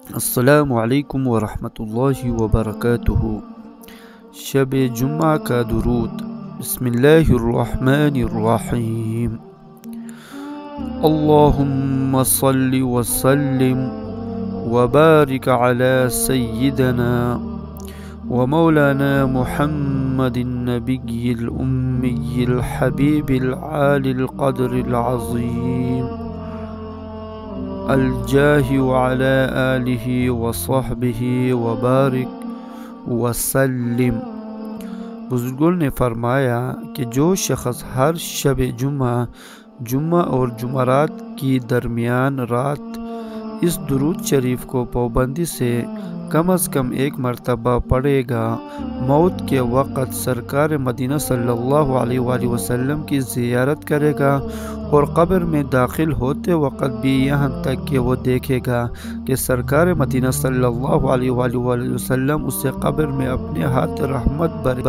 अस्सलामु अलैकुम वरहमतुल्लाहि वबरकातुहू। शब जुम्मा का दुरूद। बिस्मिल्लाहिर्रहमानिर्रहीम। अल्लाहुम्मा सल्लि व सल्लिम व बारिक अला सय्यिदना व मौलाना मुहम्मदिन नबिय्यिल उम्मिय्यिल हबीबिल आलिल क़द्रिल अज़ीम अल-जाहि व अला आलिहि व सहबिहि व बारिक व सल्लिम। बुजुर्गों ने फरमाया कि जो शख्स हर शब जुम्मा और जुमरात की दरमियान रात इस दुरूद शरीफ को पाबंदी से कम अज़ कम एक मरतबा पढ़ेगा, मौत के वक़्त सरकार मदीना सल्लल्लाहु अलैहि वसल्लम की ज़ियारत करेगा और कब्र में दाखिल होते वक़्त भी यहाँ तक कि वो देखेगा कि सरकार मदीना सल्लल्लाहु अलैहि वसल्लम उसे कब्र में अपने हाथ रहमत भरे